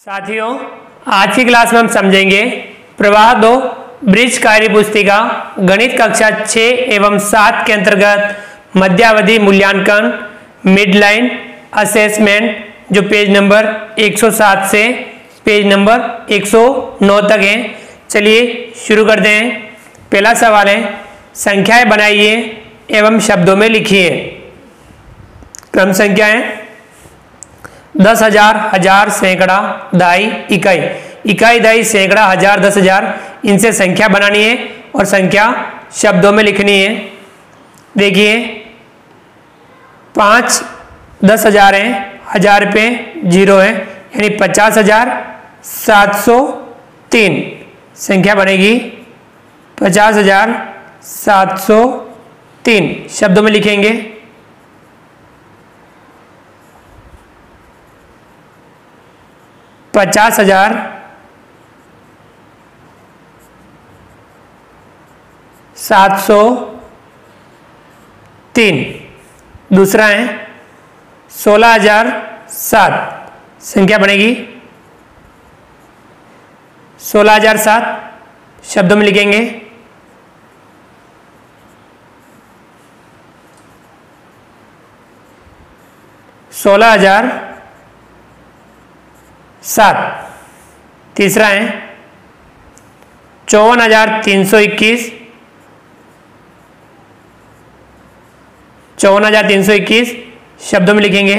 साथियों, आज की क्लास में हम समझेंगे प्रवाह 2 ब्रिज कार्य पुस्तिका गणित कक्षा 6 एवं 7 के अंतर्गत मध्यावधि मूल्यांकन मिडलाइन असेसमेंट जो पेज नंबर 107 से पेज नंबर 109 तक है। चलिए शुरू करते हैं। पहला सवाल है, संख्याएं बनाइए एवं शब्दों में लिखिए। क्रम संख्या है 10,000, हजार, सैकड़ा, दहाई, इकाई, इकाई, दहाई, सैकड़ा, हजार, 10,000। इनसे संख्या बनानी है और संख्या शब्दों में लिखनी है। देखिए 5 10,000 है, 1000 पे 0 है, यानी 50,703 संख्या बनेगी 50,703 शब्दों में लिखेंगे। 50,703। दूसरा है 16,007 संख्या बनेगी 16,007 शब्दों में लिखेंगे। 16,007। तीसरा है 54,321 54,321 शब्दों में लिखेंगे।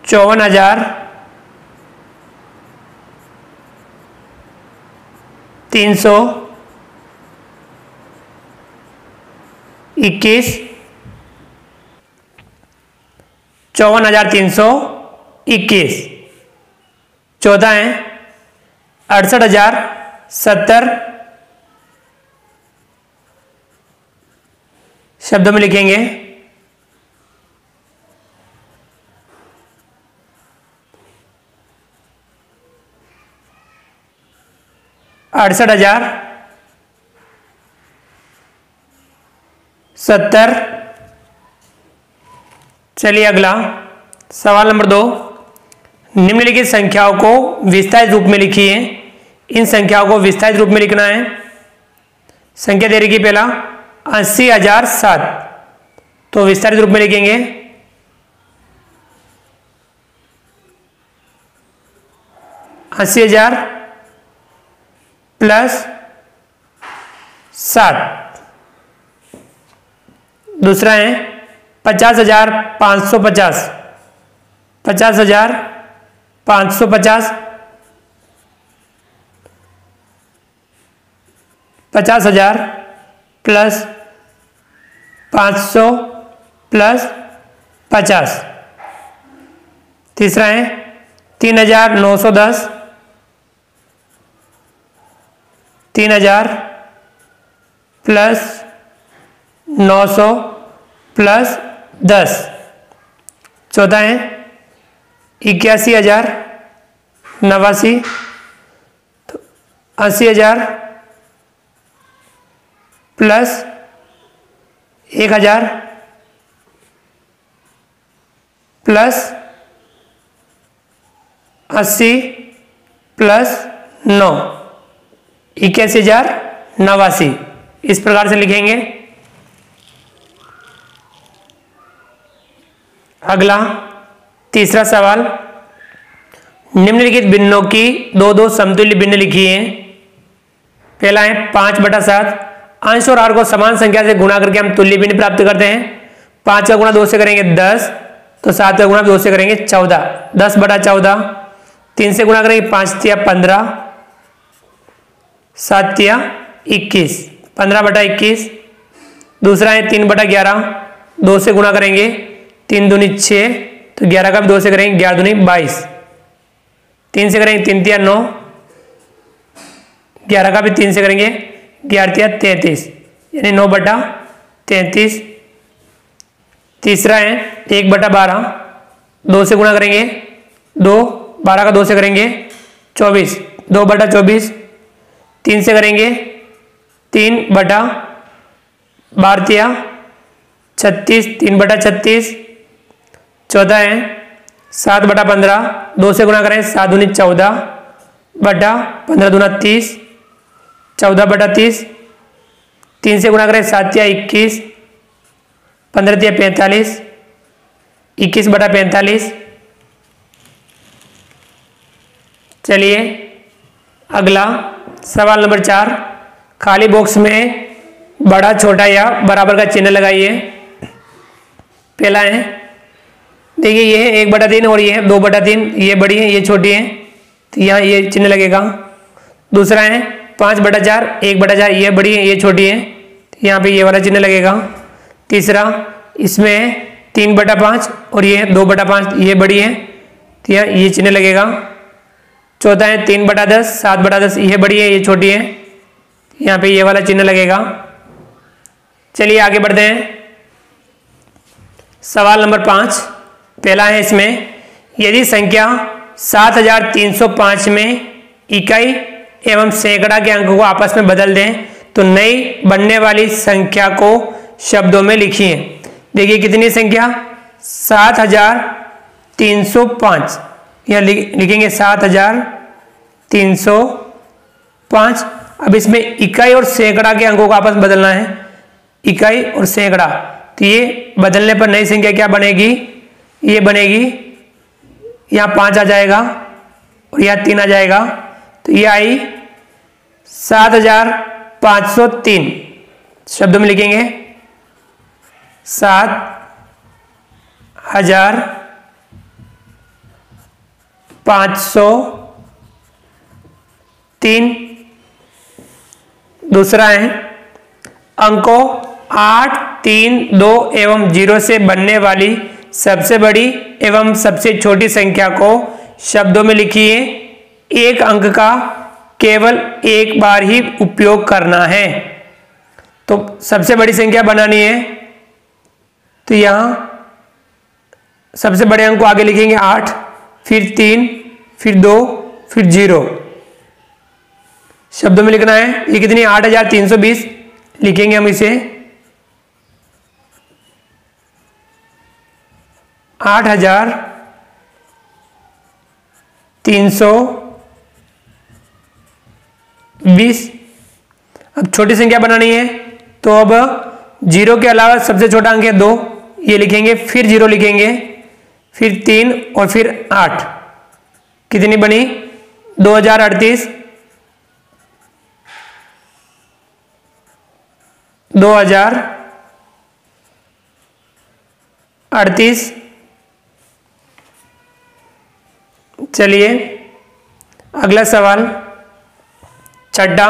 54,321 54,321। चौथा है 68,070 शब्दों में लिखेंगे। 68,070। चलिए अगला सवाल नंबर 2, निम्नलिखित संख्याओं को विस्तारित रूप में लिखिए। इन संख्याओं को विस्तारित रूप में लिखना है। संख्या दे रखी पहला 80,007 तो विस्तारित रूप में लिखेंगे 80,000 प्लस 7। दूसरा है 50,550 50,550 50,000 प्लस 500 प्लस 50। तीसरा है 3,910 3,000 प्लस 900 प्लस 10। चौथा है 81,089 तो 80,000 प्लस 1,000 प्लस 80 प्लस 9 81,089 इस प्रकार से लिखेंगे। अगला तीसरा सवाल, निम्नलिखित भिन्नों की 2-2 समतुल्य भिन्न लिखिए। पहला है 5/7। अंश और हर को समान संख्या से गुणा करके हम तुल्य भिन्न प्राप्त करते हैं। 5 का गुणा 2 से करेंगे 10, तो 7 का गुणा 2 से करेंगे 14। 10/14। 3 से गुणा करेंगे 5 तिया 15, 7 तिया 21, 15/21। दूसरा है 3/11। 2 से गुणा करेंगे 3 दूनी 6, तो 11 का भी 2 से करेंगे 11 दूनी 22। 3 से करेंगे 3 तिया 9, 11 का भी 3 से करेंगे 11 तिया 33, यानी 9/33। तीसरा है 1/12। 2 से गुणा करेंगे 2, 12 का 2 से करेंगे 24, 2/24। 3 से करेंगे 3/12 36, 3/36। चौथा है 7/15, 2 से गुणा करें 7 दूनी 14 बटा 15 दूना 30, 14/30। 3 से गुणा करें 7 या 21, 15 या 45, 21/45। चलिए अगला सवाल नंबर 4, खाली बॉक्स में बड़ा छोटा या बराबर का चिन्ह लगाइए। पहला है, देखिए ये है 1/3 और ये है 2/3, ये बड़ी है ये छोटी है, तो यहाँ ये चिन्ह लगेगा। दूसरा है 5/4, 1/4, ये बड़ी है ये छोटी है, तो यहाँ पे ये वाला चिन्ह लगेगा। तीसरा इसमें 3/5 और ये 2/5, ये बड़ी है, तो यहाँ ये चिन्ह लगेगा। चौथा है 3/10, 7/10, ये बड़ी है ये छोटी है, यहाँ पे ये वाला चिन्ह लगेगा। चलिए आगे बढ़ते हैं। सवाल नंबर 5, पहला है इसमें, यदि संख्या 7305 में इकाई एवं सैकड़ा के अंक को आपस में बदल दें तो नई बनने वाली संख्या को शब्दों में लिखिए। देखिए कितनी संख्या 7305, यह लिखेंगे 7305। अब इसमें इकाई और सैकड़ा के अंकों को आपस में बदलना है, इकाई और सैकड़ा, तो ये बदलने पर नई संख्या क्या बनेगी, ये बनेगी यहाँ 5 आ जाएगा और यहाँ 3 आ जाएगा, तो ये आई 7503। शब्दों में लिखेंगे 7503। दूसरा है, अंकों 8, 3, 2 एवं 0 से बनने वाली सबसे बड़ी एवं सबसे छोटी संख्या को शब्दों में लिखिए। एक अंक का केवल एक बार ही उपयोग करना है। तो सबसे बड़ी संख्या बनानी है, तो यहां सबसे बड़े अंक को आगे लिखेंगे 8, फिर 3, फिर 2, फिर 0। शब्दों में लिखना है। ये कितनी 8320 लिखेंगे हम इसे 8320। अब छोटी संख्या बनानी है, तो अब 0 के अलावा सबसे छोटा अंक है 2, ये लिखेंगे, फिर 0 लिखेंगे, फिर 3 और फिर 8। कितनी बनी 2038। 2038। चलिए अगला सवाल छठा,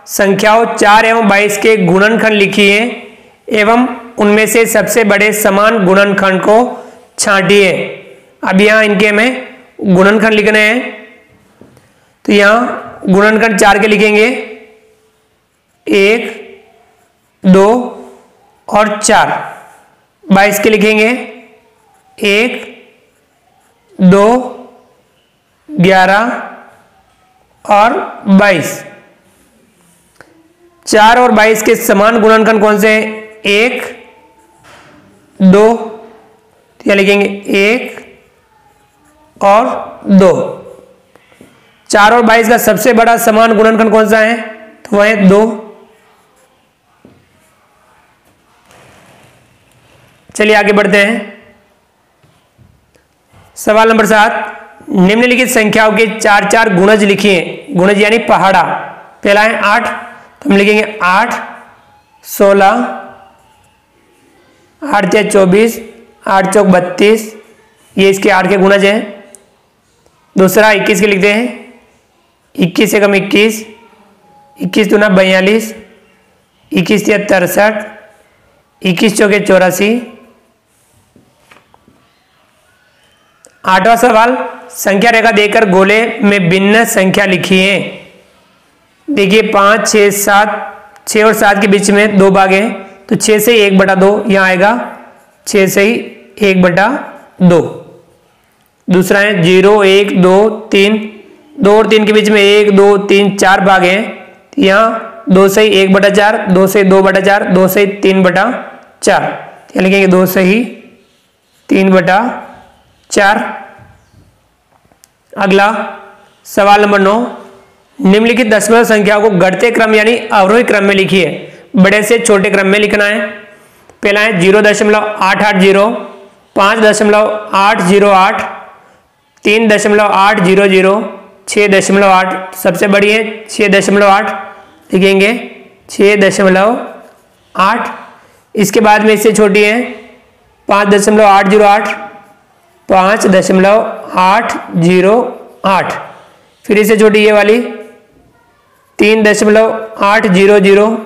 संख्याओं 4 एवं 22 के गुणनखंड लिखिए एवं उनमें से सबसे बड़े समान गुणनखंड को छांटिए। अब यहाँ इनके में गुणनखंड लिखने हैं, तो यहाँ गुणनखंड 4 के लिखेंगे 1, 2 और 4। 22 के लिखेंगे 1, 2, 11 और 22। 4 और 22 के समान गुणनखंड कौन से हैं? 1, 2, क्या लिखेंगे 1 और 2। 4 और 22 का सबसे बड़ा समान गुणनखंड कौन सा है? तो वह है 2। चलिए आगे बढ़ते हैं। सवाल नंबर 7, निम्नलिखित संख्याओं के 4 गुणज लिखिए। गुणज यानी पहाड़ा। पहला है 8, तो हम लिखेंगे 8, 16, 8 या 24, 8 चौक 32, ये इसके 8 के गुणज हैं। दूसरा 21 के लिखते हैं, 21 से कम 21, 21 दूना 42, 21 या 63, 21 चौके 84। 8वां सवाल, संख्या रेखा देकर गोले में भिन्न संख्या लिखिए। देखिए 5, 6, 7, 6 और 7 के बीच में 2 भाग हैं, तो 6 से 1/2 यहाँ आएगा, 6 से ही 1/2। दूसरा है 0, 1, 2, 3, 2 और 3 के बीच में 1, 2, 3, 4 भाग हैं, यहाँ 2 से 1/4, 2 से 2/4, 2 से 3/4। तो लिखेंगे 2 सही 3/4। अगला सवाल नंबर 9, निम्नलिखित दशमलव संख्या को घटते क्रम यानी अवरोही क्रम में लिखिए। बड़े से छोटे क्रम में लिखना है। पहला है 0.880, 5.808, 3.800, 6.8, सबसे बड़ी है 6.8, लिखेंगे 6.8। इसके बाद में इससे छोटी है 5.808, 5.808, फिर इससे छोटी ये वाली 3.800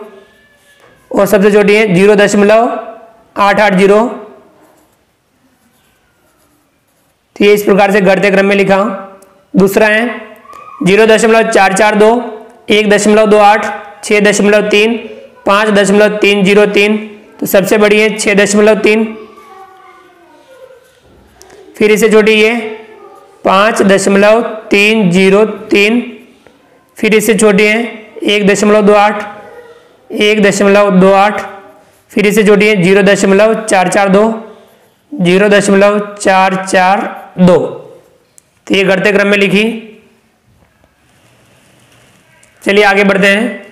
और सबसे छोटी है 0.880। तो ये इस प्रकार से घटते क्रम में लिखा। दूसरा है 0.442, 1.28, 6.3, 5.303, तो सबसे बड़ी है 6.3, फिर इससे छोटी है 5.303, फिर इससे छोटी है 1.28, 1.28, फिर इससे छोटी है 0.442, 0.442। तो ये घटते क्रम में लिखी। चलिए आगे बढ़ते हैं।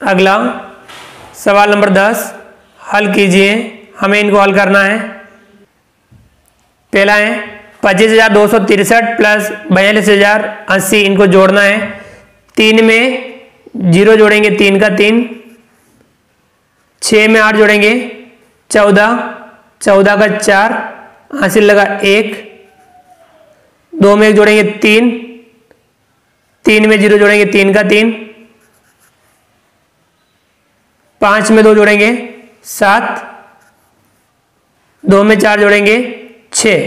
अगला सवाल नंबर 10 हल कीजिए। हमें इनको हल करना है। पहला है 25,263 प्लस 42,080, इनको जोड़ना है। 3 में 0 जोड़ेंगे 3 का 3, 6 में 8 जोड़ेंगे 14, 14 का 4, हासिल लगा 1, 2 में 1 जोड़ेंगे 3, 3 में 0 जोड़ेंगे 3 का 3, 5 में 2 जोड़ेंगे 7, 2 में 4 जोड़ेंगे 6,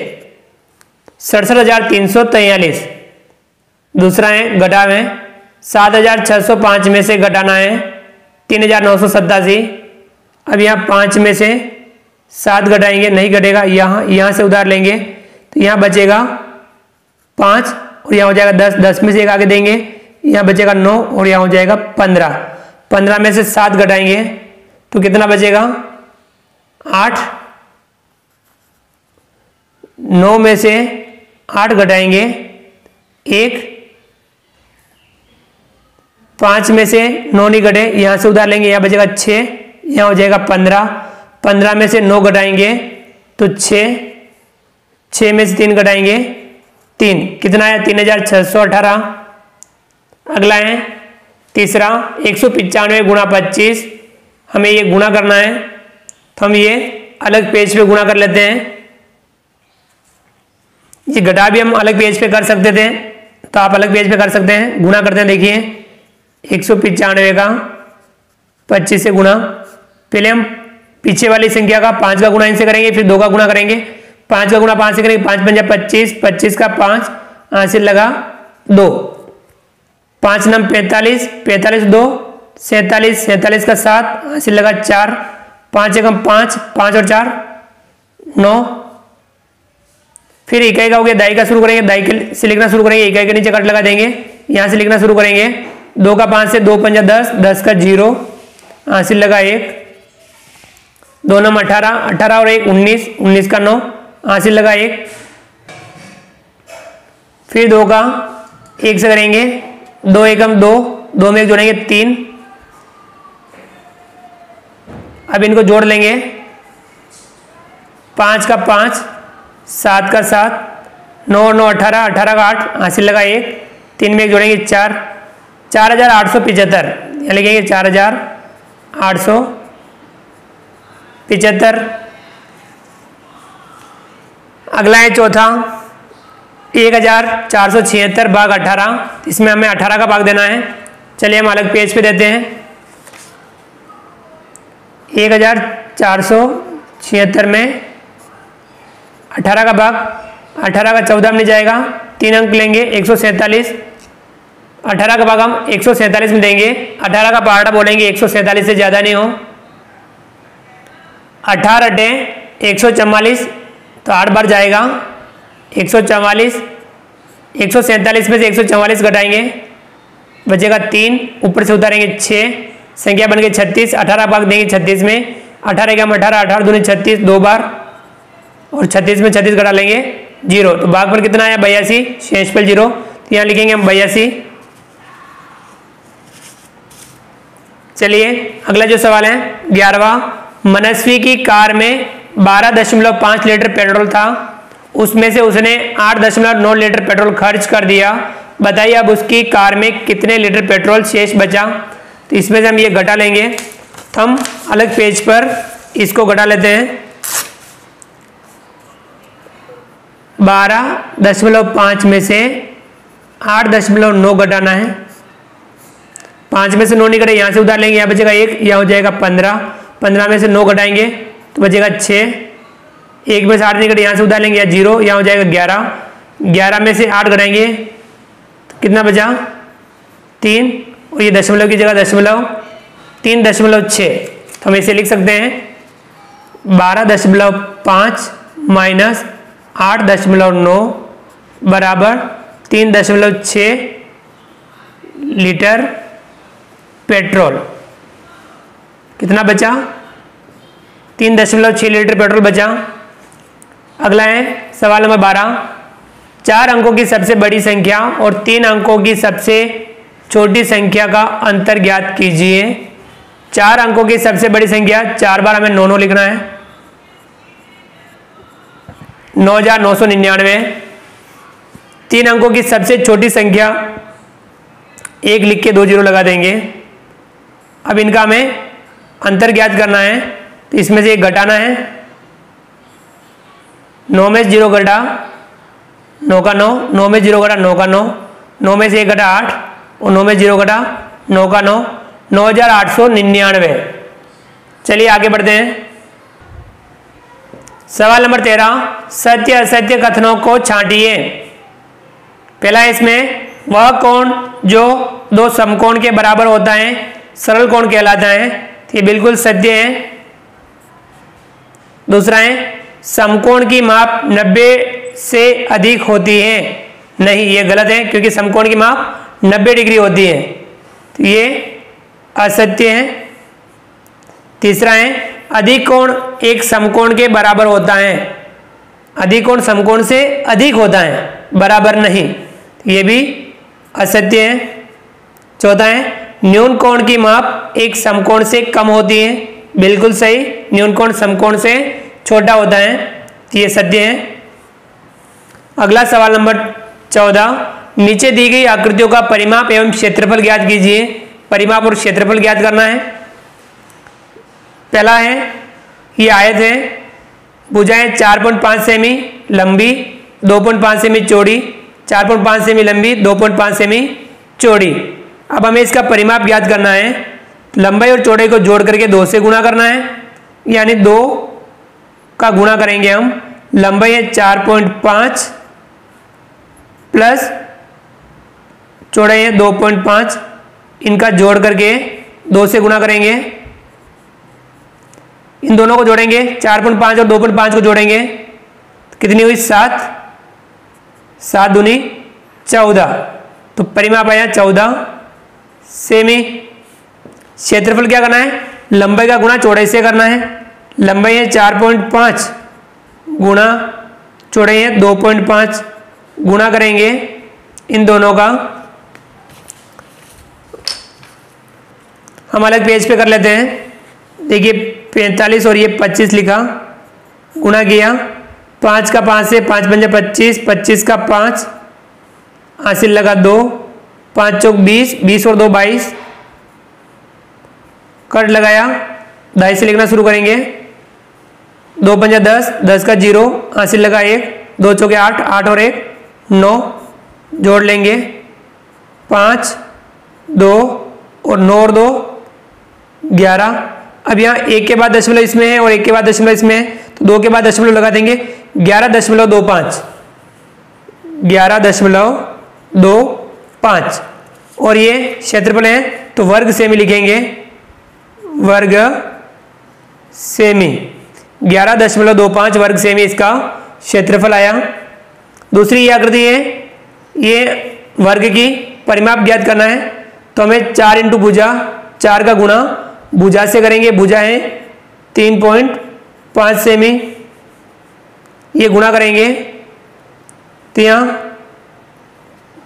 67,343। दूसरा है घटाव है 7,605 में से घटाना है 3,987। अब यहाँ 5 में से 7 घटाएंगे, नहीं घटेगा, यहाँ से उधार लेंगे तो यहाँ बचेगा 5 और यहाँ हो जाएगा 10, 10 में से 1 आगे देंगे, यहाँ बचेगा 9 और यहाँ हो जाएगा 15। 15 में से 7 घटाएंगे तो कितना बचेगा 8, 9 में से 8 घटाएंगे 1, 5 में से 9 नहीं घटे, यहाँ से उधार लेंगे, यहाँ बचेगा 6, यहाँ हो जाएगा 15। 15 में से 9 घटाएंगे तो 6, 6 में से 3 घटाएंगे 3, कितना है 3,618। अगला है तीसरा 195 गुणा 25, हमें ये गुणा करना है तो हम ये अलग पेज पे गुणा कर लेते हैं। ये घटा भी हम अलग पेज पे कर सकते थे, तो आप अलग पेज पे कर सकते हैं। गुणा करते हैं, देखिए 195 का 25 से गुणा। पहले हम पीछे वाली संख्या का 5 का गुणा इनसे करेंगे, फिर 2 का गुणा करेंगे। 5 का गुणा 5 से करेंगे, 5 पंजा 25, 25 का 5, हासिल लगा 2, 5 नम 45, 45 2 47, 47 का 7, हासिल लगा 4, 5 एकम 5, 5 और 4 9। फिर इकाई का हो गया, दाई का शुरू करेंगे, दाई से लिखना शुरू करेंगे, इकाई के नीचे कट लगा देंगे, यहाँ से लिखना शुरू करेंगे। 2 का 5 से 2 पंजा 10, 10 का 0, हासिल लगा 1, 2 नम 18, 18 और 1 19, 19 का 9, हासिल लगा 1। फिर 2 का 1 से करेंगे, 2 एकम 2, 2 में 1 जोड़ेंगे 3। अब इनको जोड़ लेंगे, 5 का 5, 7 का 7, 9 और 9 18, 18 का 8, हासिल लगा 1, 3 में 1 जोड़ेंगे 4, 4,875, यहाँ लिखेंगे 4,875। अगला है चौथा 1,476 भाग 18, इसमें हमें 18 का भाग देना है। चलिए हम अलग पेज पे देते हैं। 1,476 में 18 का भाग, 18 का 14 में जाएगा, 3 अंक लेंगे 147। 18 का भाग हम 147 में देंगे, 18 का पहाड़ा बोलेंगे, 147 से ज़्यादा नहीं हो। 18 अटे 144, तो 8 बार जाएगा 144। 147 में से 144 घटाएंगे, बचेगा 3, ऊपर से उतारेंगे 6, संख्या बन गई 36, 18 भाग देंगे 36 में, 18 का 18, 18 दूनी 36 2 बार, और 36 में 36 घटा लेंगे 0, तो भाग पर कितना आया 82, शेषफल 0, तो यहाँ लिखेंगे हम 82। चलिए अगला जो सवाल है 11वां, मनस्वी की कार में 12.5 लीटर पेट्रोल था, उसमें से उसने 8.9 लीटर पेट्रोल खर्च कर दिया, बताइए अब उसकी कार में कितने लीटर पेट्रोल शेष बचा। तो इसमें से हम ये घटा लेंगे, तो हम अलग पेज पर इसको घटा लेते हैं। 12.5 में से 8.9 घटाना है, 5 में से 9 नहीं घटे, यहाँ से उधार लेंगे, यहाँ बचेगा 1, यहाँ हो जाएगा 15, 15 में से 9 घटाएंगे तो बचेगा 6, 1 में से 8 नहीं घटे, यहाँ से उधार लेंगे, यहाँ 0, यहाँ हो जाएगा 11, 11 में से 8 घटाएंगे तो कितना बचा 3, और ये दशमलव की जगह दशमलव 3.6, तो हम इसे लिख सकते हैं 12.5 माइनस 8.9 बराबर 3.6 लीटर पेट्रोल। कितना बचा 3.6 लीटर पेट्रोल बचा। अगला है सवाल नंबर 12, 4 अंकों की सबसे बड़ी संख्या और 3 अंकों की सबसे छोटी संख्या का अंतर ज्ञात कीजिए। 4 अंकों की सबसे बड़ी संख्या 4 बार हमें 9 लिखना है, 9,999। 3 अंकों की सबसे छोटी संख्या 1 लिख के 2 0 लगा देंगे। अब इनका हमें अंतर ज्ञात करना है, तो इसमें से एक घटाना है, 9 में 0 घटा 9 का 9, 9 में 0 घटा 9 का 9, 9 में से 1 घटा 8, और 9 में 0 घटा 9 का 9, 9,899। चलिए आगे बढ़ते हैं। सवाल नंबर 13, सत्य असत्य कथनों को छांटिए। पहला इसमें वह कोण जो 2 समकोण के बराबर होता है सरल कोण कहलाता है, ये बिल्कुल सत्य है। दूसरा है समकोण की माप 90 से अधिक होती है, नहीं ये गलत है क्योंकि समकोण की माप 90 डिग्री होती है, तो ये असत्य है। तीसरा है अधिक कोण एक समकोण के बराबर होता है, अधिक कोण समकोण से अधिक होता है बराबर नहीं, ये भी असत्य है। चौथा है न्यून कोण की माप एक समकोण से कम होती है, बिल्कुल सही, न्यून कोण समकोण से छोटा होता है, ये सत्य है। अगला सवाल नंबर 14, नीचे दी गई आकृतियों का परिमाप एवं क्षेत्रफल ज्ञात कीजिए। परिमाप और क्षेत्रफल ज्ञात करना है। पहला है ये आयत है, भुजाएं 4.5 सेमी लंबी 2.5 सेमी चौड़ी, 4.5 सेमी लंबी 2.5 सेमी चौड़ी। अब हमें इसका परिमाप ज्ञात करना है, लंबाई और चौड़ाई को जोड़ करके 2 से गुणा करना है, यानी 2 का गुणा करेंगे हम। लंबाई है 4.5 प्लस चौड़ाई है 2.5, इनका जोड़ करके 2 से गुणा करेंगे। इन दोनों को जोड़ेंगे, 4.5 और 2.5 को जोड़ेंगे, कितनी हुई 7, 7 दूनी 14, तो परिमाप आया 14 सेमी। क्षेत्रफल क्या करना है, लंबाई का गुणा चौड़ाई से करना है। लंबाई है 4.5 गुणा चौड़ाई है 2.5, गुणा करेंगे इन दोनों का। हम अलग पेज पे कर लेते हैं। देखिए 45 और ये 25 लिखा, गुणा किया, 5 का 5 से 5 पंजे 25, 25 का 5 हासिल लगा 2, 5 चौक 20, 20 और 2 22, कट लगाया, 2.5 से लिखना शुरू करेंगे। 2 पंजा 10, 10 का 0 हासिल लगा 1, 2 चौके 8, 8 और 1 9, जोड़ लेंगे 5, 2 और 9 और 2 11। अब यहाँ 1 के बाद दशमलव इसमें है और 1 के बाद दशमलव इसमें है, तो 2 के बाद दशमलव लगा देंगे, 11.25, 11.25, और ये क्षेत्रफल है तो वर्ग सेमी लिखेंगे, वर्ग सेमी, 11.25 वर्ग सेमी इसका क्षेत्रफल आया। दूसरी ये आकृति है, ये वर्ग की परिमाप ज्ञात करना है, तो हमें 4 इंटू भुजा 4 का गुणा भुजा से करेंगे, भुजा है 3.5 सेमी, ये गुणा करेंगे तो यहाँ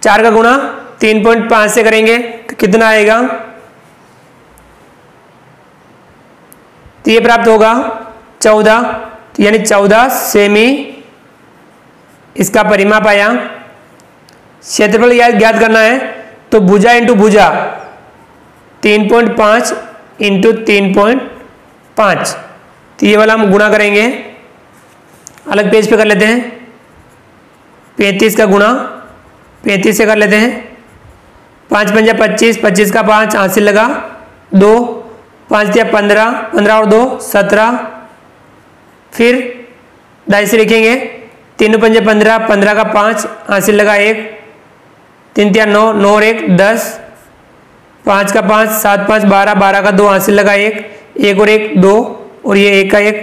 4 का गुणा 3.5 से करेंगे तो कितना आएगा, तो ये प्राप्त होगा 14, तो यानी 14 सेमी इसका परिमाप आया। क्षेत्रफल ज्ञात करना है तो भुजा इंटू भुजा 3.5 इंटू 3.5, तो ये वाला हम गुणा करेंगे, अलग पेज पे कर लेते हैं। 35 का गुणा 35 से कर लेते हैं, 5 पंजा 25, 25 का 5 हासिल लगा 2, 5 दिया 15, 15 और 2 17, फिर 2 से लिखेंगे, 3 पंजे 15, 15 का 5 हासिल लगा 1, 3 दिया 9, 9 और 1 10, 5 का 5 7 5 12, 12 का 2 हासिल लगा 1, 1 और 1 2 और ये 1 का 1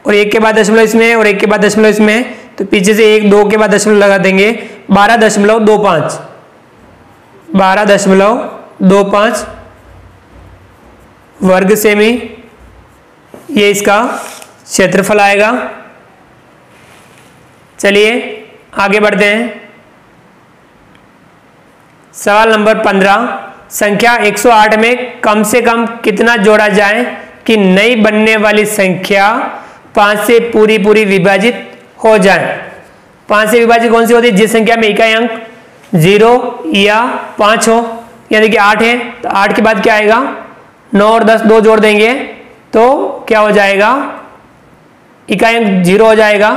और 1 के बाद दशमलव इसमें है और 1 के बाद दशमलव इसमें है, तो पीछे से 1 2 के बाद दशमलव लगा देंगे, 12.25 12.25 वर्ग सेमी, ये इसका क्षेत्रफल आएगा। चलिए आगे बढ़ते हैं। सवाल नंबर 15, संख्या 108 में कम से कम कितना जोड़ा जाए कि नई बनने वाली संख्या 5 से पूरी विभाजित हो जाए। 5 से विभाजित कौन सी होती है, जिस संख्या में इकाई अंक 0 या 5 हो, यानी कि 8 है तो 8 के बाद क्या आएगा, 9 और 10 2 जोड़ देंगे तो क्या हो जाएगा, इकाई अंक 0 हो जाएगा,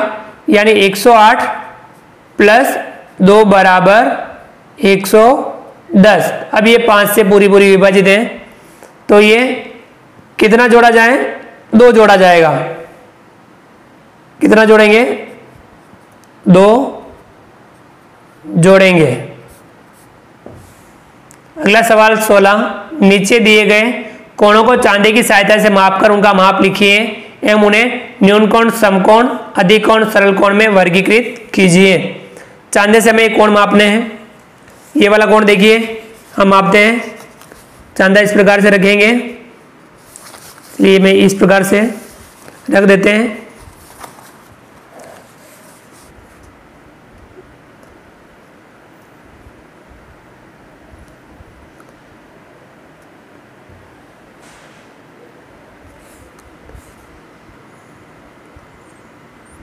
यानी 108 प्लस 2 बराबर 110। अब ये 5 से पूरी विभाजित है तो ये कितना जोड़ा जाए, 2 जोड़ा जाएगा। कितना जोड़ेंगे, 2 जोड़ेंगे। अगला सवाल 16, नीचे दिए गए कोणों को चांदी की सहायता से मापकर उनका माप लिखिए एवं उन्हें न्यून कोण, समकोण, अधिक कोण, सरल कोण में वर्गीकृत कीजिए। चांदी से हमें एक कोण मापने हैं, ये वाला कोण देखिए हम मापते हैं। चांदा इस प्रकार से रखेंगे, ये मैं इस प्रकार से रख देते हैं।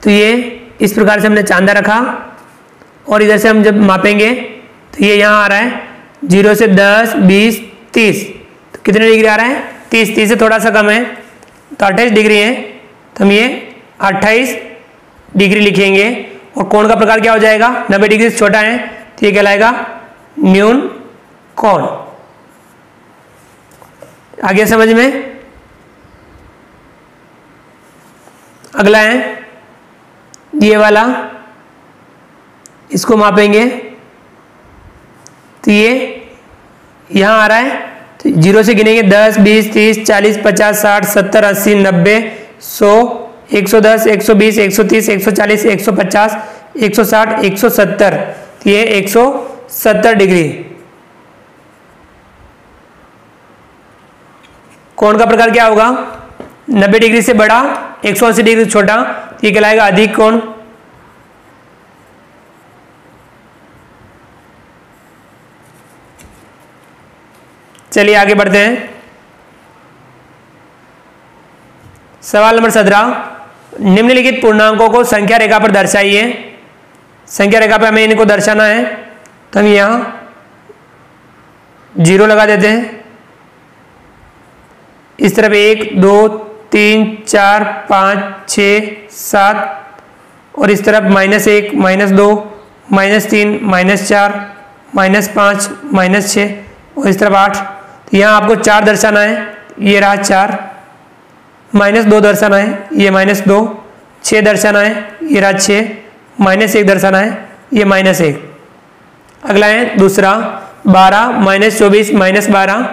तो ये इस प्रकार से हमने चांदा रखा और इधर से हम जब मापेंगे तो ये यहाँ आ रहा है 0 से 10 20 30, तो कितने डिग्री आ रहा है, 30 से थोड़ा सा कम है तो 28 डिग्री है, तो हम ये 28 डिग्री लिखेंगे। और कोण का प्रकार क्या हो जाएगा, 90 डिग्री से छोटा है तो ये कहलाएगा न्यून कोण। आगे समझ में। अगला है ये वाला, इसको मापेंगे तो ये यहाँ आ रहा है तो 0 से गिनेंगे 10 20 30 40 50 60 70 80 90 100 110 120 130 140 150 160 170, तो ये 170 डिग्री। कोण का प्रकार क्या होगा, 90 डिग्री से बड़ा 180 डिग्री से छोटा, ये कहलाएगा अधिक कोण। चलिए आगे बढ़ते हैं। सवाल नंबर 17, निम्नलिखित पूर्णांकों को संख्या रेखा पर दर्शाइए। संख्या रेखा पर हमें इनको दर्शाना है तो हम यहां 0 लगा देते हैं। इस तरफ 1 2 3 4 5 6 7 और इस तरफ -1 -2 -3 -4 -5 -6 और इस तरफ 8। तो यहाँ आपको 4 दर्शाना है, ये रहा 4, -2 दर्शाना है, ये -2, 6 दर्शाना है, ये रहा 6, -1 दर्शाना है, ये -1। अगला है दूसरा 12 -24 -12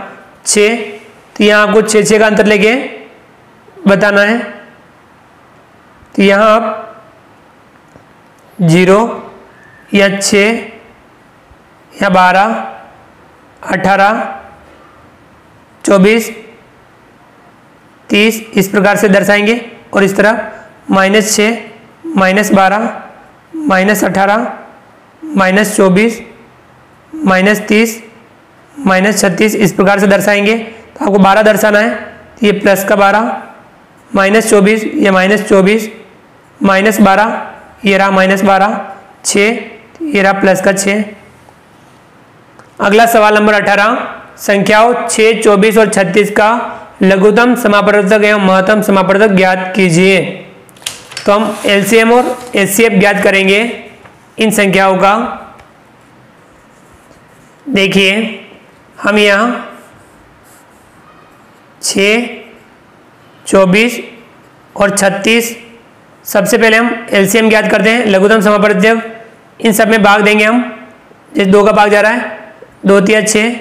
6, तो यहाँ आपको 6 का अंतर लेके बताना है। तो यहाँ आप 0 या 6 या 12 18 24 30 इस प्रकार से दर्शाएंगे और इस तरह -6, -12, -18, -24, -30, -36 इस प्रकार से दर्शाएंगे। तो आपको 12 दर्शाना है, तो ये प्लस का 12, -24 ये -24, -12 ये रहा -12, 6 ये रहा प्लस का 6। अगला सवाल नंबर 18, संख्याओं 6, 24 और 36 का लघुत्तम समापवर्तक एवं महत्तम समापवर्तक ज्ञात कीजिए। तो हम एलसीएम और एचसीएफ ज्ञात करेंगे इन संख्याओं का। देखिए हम यहाँ 6, 24 और 36 सबसे पहले हम एलसीएम ज्ञात करते हैं, लघुत्तम समापवर्तक। इन सब में भाग देंगे हम, जैसे 2 का भाग जा रहा है 2 तिया 6,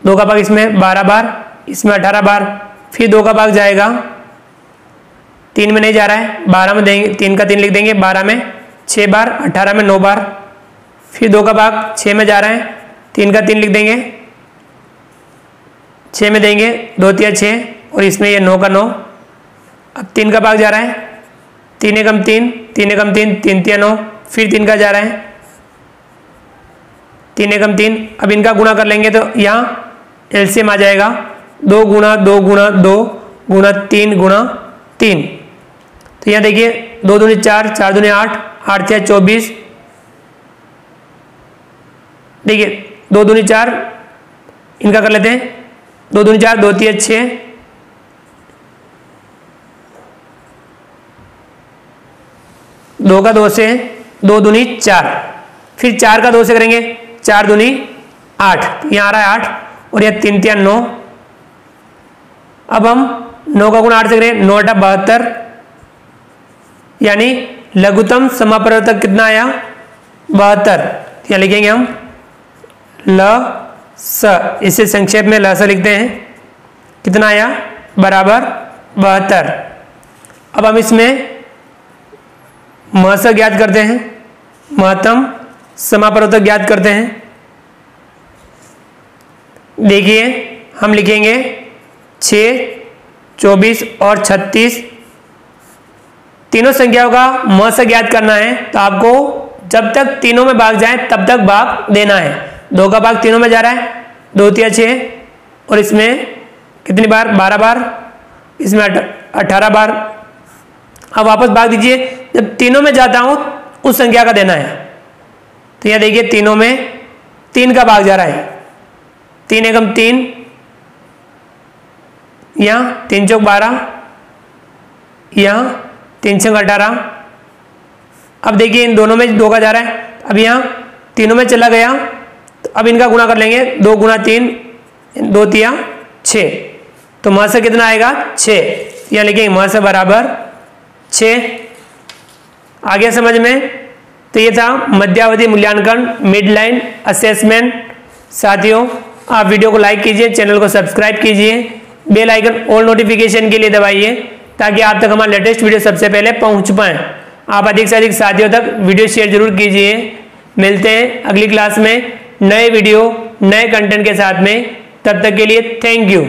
2 का भाग इसमें 12 बार, इसमें 18 बार, फिर 2 का भाग जाएगा 3 में नहीं जा रहा है 12 में देंगे, 3 का 3 लिख देंगे, 12 में 6 बार, 18 में 9 बार, फिर 2 का भाग 6 में जा रहा है 3 का 3 लिख देंगे, 6 में देंगे 2 तिया 6 और इसमें ये 9 का 9। अब 3 का भाग जा रहा है 3 एकम 3, 3 एकम 3, 3 तिया 9, फिर 3 का जा रहा है 3 एकम 3। अब इनका गुणा कर लेंगे तो यहाँ एलसीएम आ जाएगा 2 गुणा 2 गुणा 2 गुणा 3 गुणा 3। तो यहाँ देखिए 2 दूनी 4, 4 दूनी 8, 8 तिया 24, देखिए 2 दूनी 4 इनका कर लेते हैं, 2 दूनी 4, 2 तिया 6, 2 का 2 से 2 दूनी 4, फिर 4 का 2 से करेंगे 4 दूनी 8, यहाँ आ रहा है 8 और यह 3 तिया 9। अब हम 9 का गुणा 8 से करें 9 8 72, यानी लघुत्तम समापवर्तक कितना आया 72। यहाँ लिखेंगे हम ल स, इसे संक्षेप में ल स लिखते हैं, कितना आया बराबर 72। अब हम इसमें महस ज्ञात करते हैं, महत्तम समापवर्तक ज्ञात करते हैं। देखिए हम लिखेंगे 6, 24 और 36 तीनों संख्याओं का महस ज्ञात करना है। तो आपको जब तक तीनों में भाग जाए तब तक भाग देना है। 2 का भाग तीनों में जा रहा है 2 तिया 6 और इसमें कितनी बार 12 बार, इसमें 18 बार। अब वापस भाग दीजिए, जब तीनों में जाता हूं उस संख्या का देना है। तो यह देखिए तीनों में 3 का भाग जा रहा है, 3 एकम 3, यहाँ 3 चौक 12, यहाँ 3 छंग 18। अब देखिए इन दोनों में 2 का जा रहा है, अब यहाँ तीनों में चला गया, तो अब इनका गुणा कर लेंगे 2 गुणा 3, 2 तिया 6। तो महस कितना आएगा 6, यहाँ लिखेंगे महस बराबर 6। आ गया समझ में? तो ये था मध्यावधि मूल्यांकन, मिड लाइन असेसमेंट। साथियों आप वीडियो को लाइक कीजिए, चैनल को सब्सक्राइब कीजिए, बेल आइकन ऑल नोटिफिकेशन के लिए दबाइए ताकि आप तक हमारा लेटेस्ट वीडियो सबसे पहले पहुंच पाए। आप अधिक से अधिक साथियों तक वीडियो शेयर जरूर कीजिए। मिलते हैं अगली क्लास में नए वीडियो नए कंटेंट के साथ में, तब तक के लिए थैंक यू।